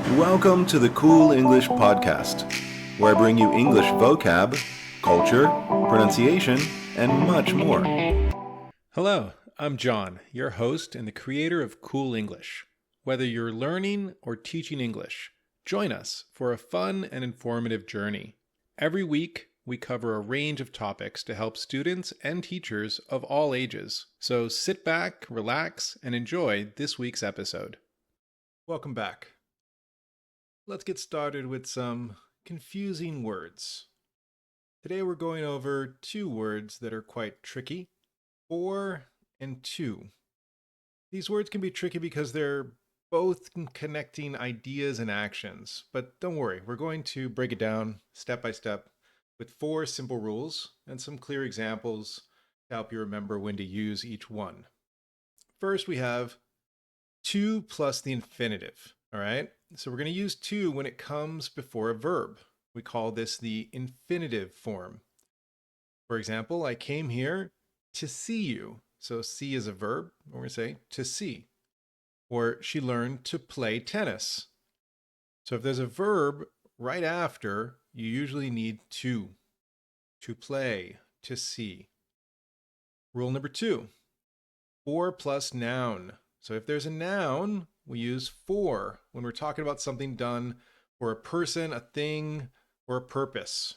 Welcome to the Cool English Podcast, where I bring you English vocab, culture, pronunciation, and much more. Hello, I'm John, your host and the creator of Cool English. Whether you're learning or teaching English, join us for a fun and informative journey. Every week, we cover a range of topics to help students and teachers of all ages. So sit back, relax, and enjoy this week's episode. Welcome back. Let's get started with some confusing words. Today we're going over two words that are quite tricky: for and to. These words can be tricky because they're both connecting ideas and actions, but don't worry, we're going to break it down step by step with 4 simple rules and some clear examples to help you remember when to use each one. First, we have to plus the infinitive, all right? So we're going to use to when it comes before a verb. We call this the infinitive form. For example, I came here to see you. So see is a verb. We're going to say to see. Or she learned to play tennis. So if there's a verb right after, you usually need to play, to see. Rule number 2, for plus noun. So if there's a noun, we use for when we're talking about something done for a person, a thing, or a purpose.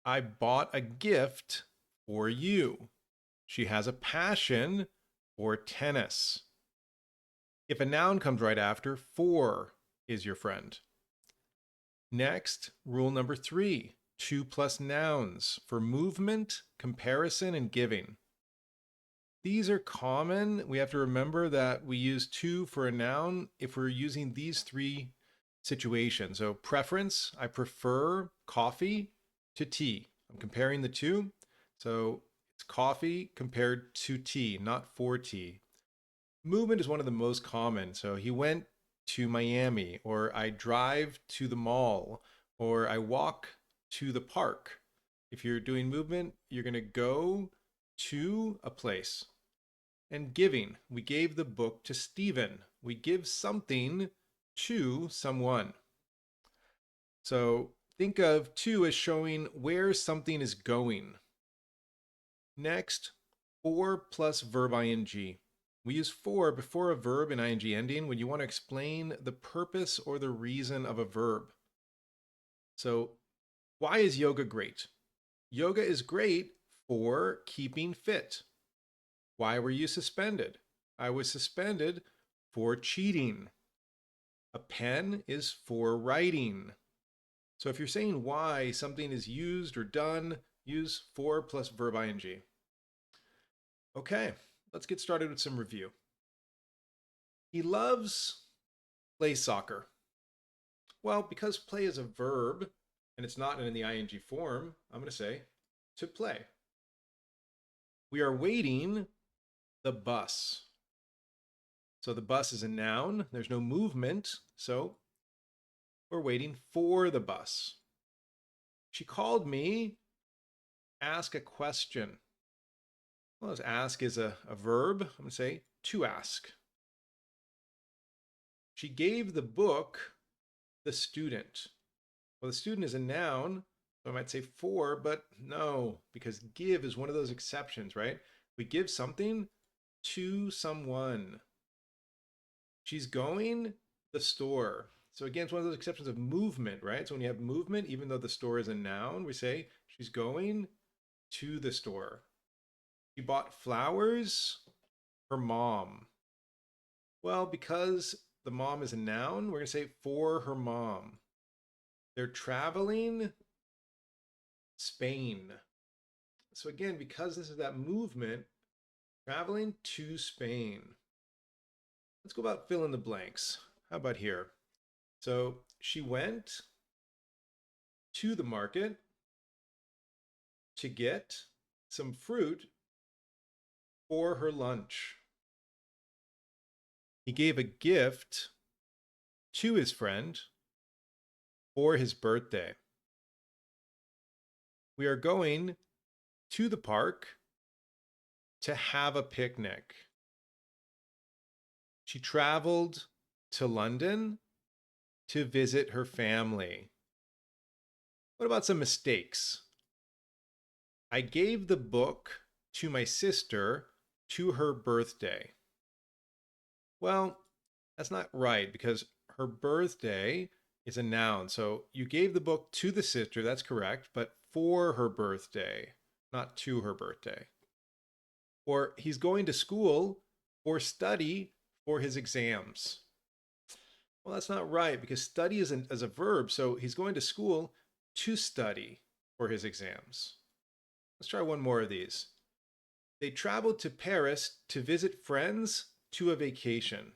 I bought a gift for you. She has a passion for tennis. If a noun comes right after, for is your friend. Next, rule number 3, to plus nouns for movement, comparison, and giving. These are common. We have to remember that we use to for a noun if we're using these 3 situations. So preference, I prefer coffee to tea. I'm comparing the two. So it's coffee compared to tea, not for tea. Movement is one of the most common. So he went to Miami, or I drive to the mall, or I walk to the park. If you're doing movement, you're going to go to a place. And giving, we gave the book to Stephen. We give something to someone. So think of to as showing where something is going. Next, for plus verb ing. We use for before a verb and ing ending when you want to explain the purpose or the reason of a verb. So why is yoga great? Yoga is great for keeping fit. Why were you suspended? I was suspended for cheating. A pen is for writing. So if you're saying why something is used or done, use for plus verb ing. Okay, let's get started with some review. He loves play soccer. Well, because play is a verb and it's not in the ing form, I'm going to say to play. We are waiting the bus. So the bus is a noun. There's no movement. So we're waiting for the bus. She called me, ask a question. Well, ask is a verb. I'm going to say to ask. She gave the book the student. Well, the student is a noun. So I might say for, but no, because give is one of those exceptions, right? We give something to someone. She's going the store. So again, it's one of those exceptions of movement, right? So when you have movement, even though the store is a noun, we say she's going to the store. She bought flowers for mom. Well, because the mom is a noun, we're going to say for her mom. They're traveling Spain. So again, because this is that movement, traveling to Spain. Let's go about fill in the blanks. How about here? So she went to the market to get some fruit for her lunch. He gave a gift to his friend for his birthday. We are going to the park to have a picnic. She traveled to London to visit her family. What about some mistakes? I gave the book to my sister to her birthday. Well, that's not right because her birthday is a noun. So you gave the book to the sister, that's correct, but for her birthday, not to her birthday. Or he's going to school or study for his exams. Well, that's not right because study is a verb. So he's going to school to study for his exams. Let's try one more of these. They traveled to Paris to visit friends to a vacation.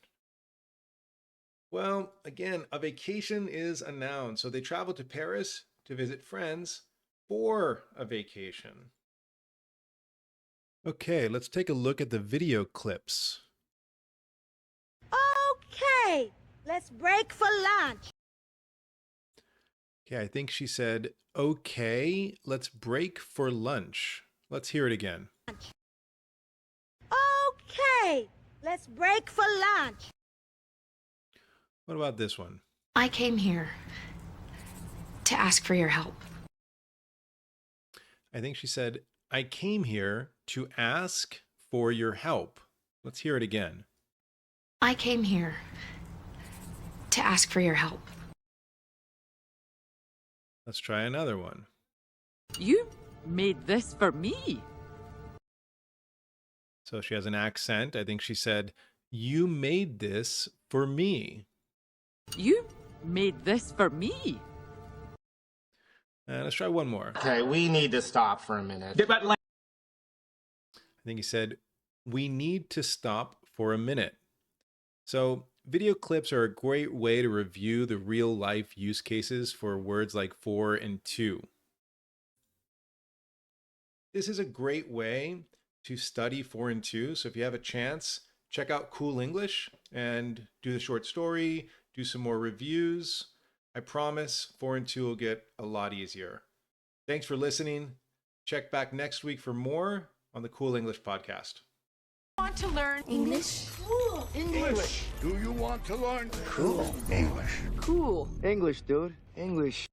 Well, again, a vacation is a noun. So they traveled to Paris to visit friends for a vacation. Okay, let's take a look at the video clips. Okay, let's break for lunch. Okay, I think she said, okay, let's break for lunch. Let's hear it again. Okay, let's break for lunch. What about this one? I came here to ask for your help. I think she said, I came here to ask for your help. Let's hear it again. I came here to ask for your help. Let's try another one. You made this for me. So she has an accent. I think she said, you made this for me. You made this for me. Let's try one more. Okay, we need to stop for a minute. I think he said, we need to stop for a minute. So video clips are a great way to review the real life use cases for words like for and to. This is a great way to study for and to. So if you have a chance, check out Cool English and do the short story, do some more reviews. I promise for and to will get a lot easier. Thanks for listening. Check back next week for more on the Cool English podcast. Want to learn English? Cool English. Do you want to learn cool English? Cool. English, dude. English.